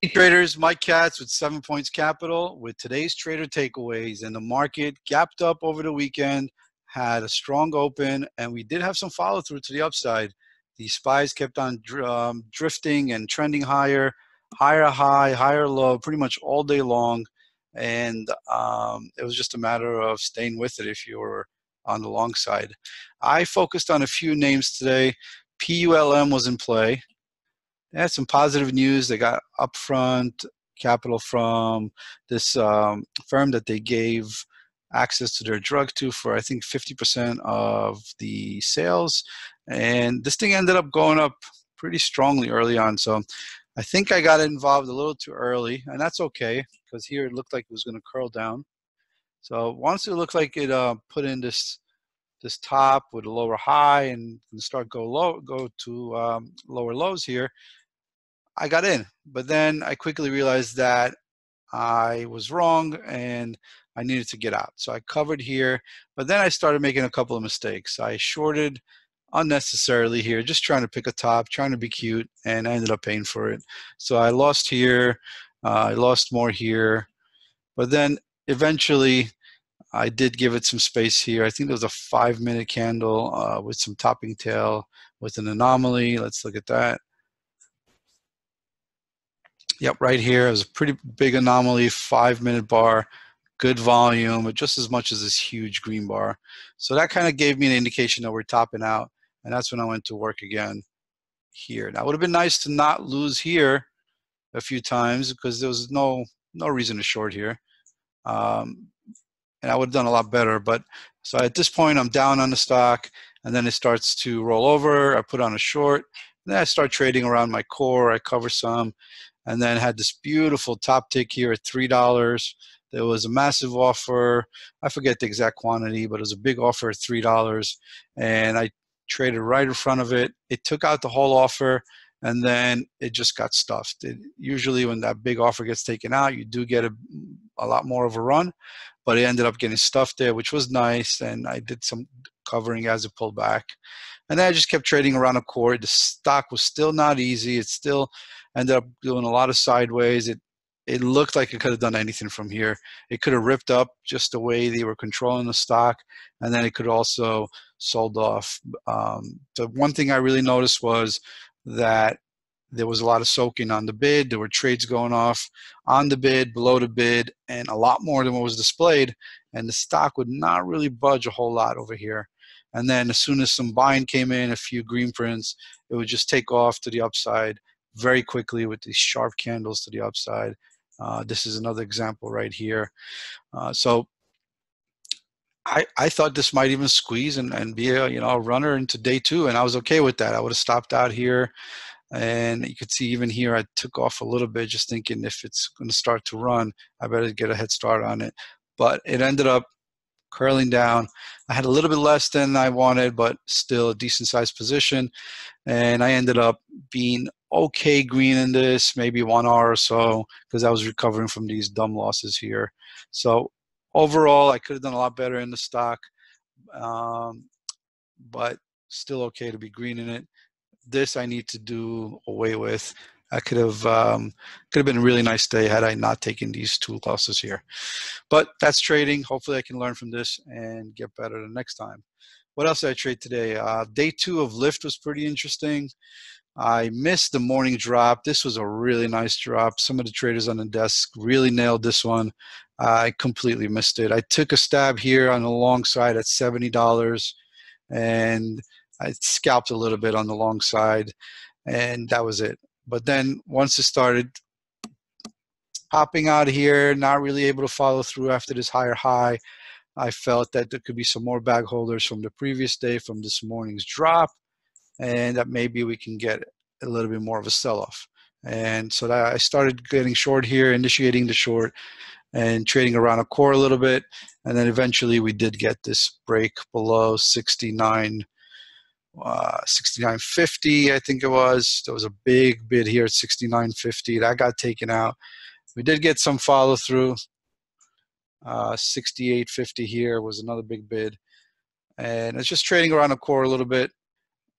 Hey traders, Mike Katz with 7 Points Capital with today's trader takeaways. And the market gapped up over the weekend, had a strong open, and we did have some follow through to the upside. The SPYs kept on drifting and trending higher, higher high, higher low, pretty much all day long. And it was just a matter of staying with it if you were on the long side. I focused on a few names today. PULM was in play. They had some positive news. They got upfront capital from this firm that they gave access to their drug to for, I think, 50% of the sales. And this thing ended up going up pretty strongly early on. So I think I got involved a little too early, and that's okay because here it looked like it was going to curl down. So once it looked like it put in this top with a lower high and start go to lower lows here, I got in, but then I quickly realized that I was wrong and I needed to get out. So I covered here, but then I started making a couple of mistakes. I shorted unnecessarily here, just trying to pick a top, trying to be cute, and I ended up paying for it. So I lost here, I lost more here, but then eventually I did give it some space here. I think there was a 5-minute candle with some topping tail with an anomaly. Let's look at that. Yep, right here. It was a pretty big anomaly, 5-minute bar, good volume, but just as much as this huge green bar. So that kind of gave me an indication that we're topping out, and that's when I went to work again here. Now, it would have been nice to not lose here a few times because there was no reason to short here. And I would have done a lot better. But so at this point, I'm down on the stock, and then it starts to roll over. I put on a short, and then I start trading around my core. I cover some, and then had this beautiful top tick here at $3. There was a massive offer. I forget the exact quantity, but it was a big offer at $3, and I traded right in front of it. It took out the whole offer, and then it just got stuffed. Usually when that big offer gets taken out, you do get a lot more of a run, but it ended up getting stuffed there, which was nice, and I did some covering as it pulled back. And then I just kept trading around a core. The stock was still not easy. It still ended up doing a lot of sideways. It looked like it could have done anything from here. It could have ripped up just the way they were controlling the stock, and then it could also sold off. The one thing I really noticed was that there was a lot of soaking on the bid. There were trades going off on the bid, below the bid, and a lot more than what was displayed. And the stock would not really budge a whole lot over here. And then as soon as some buying came in, a few green prints, it would just take off to the upside very quickly with these sharp candles to the upside. This is another example right here. So I thought this might even squeeze and be a runner into day two, and I was okay with that. I would have stopped out here. And you could see even here, I took off a little bit, just thinking if it's going to start to run, I better get a head start on it. But it ended up curling down. I had a little bit less than I wanted, but still a decent sized position. And I ended up being okay green in this, maybe 1 hour or so, because I was recovering from these dumb losses here. So overall, I could have done a lot better in the stock, but still okay to be green in it. This I need to do away with. I could have been a really nice day had I not taken these 2 losses here. But that's trading. Hopefully I can learn from this and get better the next time. What else did I trade today? Day 2 of LYFT was pretty interesting. I missed the morning drop. This was a really nice drop. Some of the traders on the desk really nailed this one. I completely missed it. I took a stab here on the long side at $70, and I scalped a little bit on the long side, and that was it. But then once it started popping out here, not really able to follow through after this higher high, I felt that there could be some more bag holders from the previous day, from this morning's drop, and that maybe we can get a little bit more of a sell-off. And so that I started getting short here, initiating the short and trading around a core a little bit. And then eventually we did get this break below 69.50, I think it was. There was a big bid here at 69.50. That got taken out. We did get some follow through. 68.50 here was another big bid. And it's just trading around a core a little bit,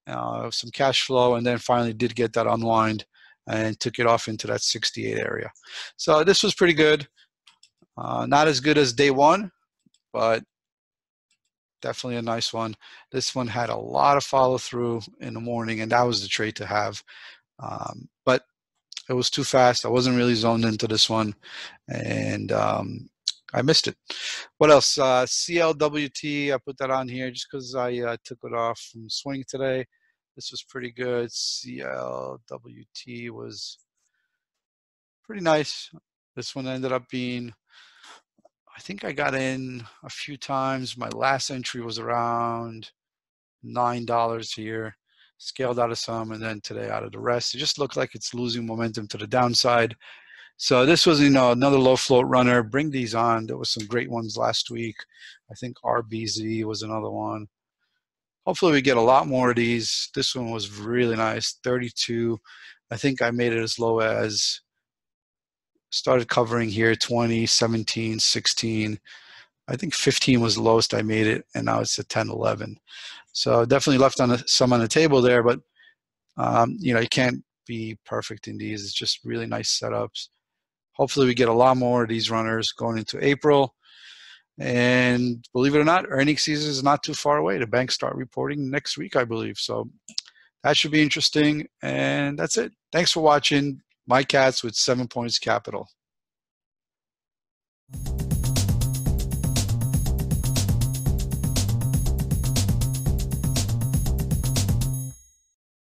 some cash flow, and then finally did get that unwind and took it off into that 68 area. So this was pretty good. Not as good as day one, but definitely a nice one. This one had a lot of follow through in the morning, and that was the trade to have. But it was too fast. I wasn't really zoned into this one, and I missed it. What else? CLWT, I put that on here just because I took it off from swing today. This was pretty good. CLWT was pretty nice. This one ended up being, I think I got in a few times. My last entry was around $9 here. Scaled out of some, and then today out of the rest. It just looked like it's losing momentum to the downside. So this was, another low float runner. Bring these on. There was some great ones last week. I think RBZ was another one. Hopefully we get a lot more of these. This one was really nice, 32. I think I made it as low as, started covering here, 20, 17, 16. I think 15 was the lowest I made it, and now it's at 10, 11. So definitely left some on the table there, but you can't be perfect in these. It's just really nice setups. Hopefully we get a lot more of these runners going into April. And believe it or not, earnings season is not too far away. The banks start reporting next week, I believe. So that should be interesting. And that's it. Thanks for watching. Mike Katz with 7 Points Capital.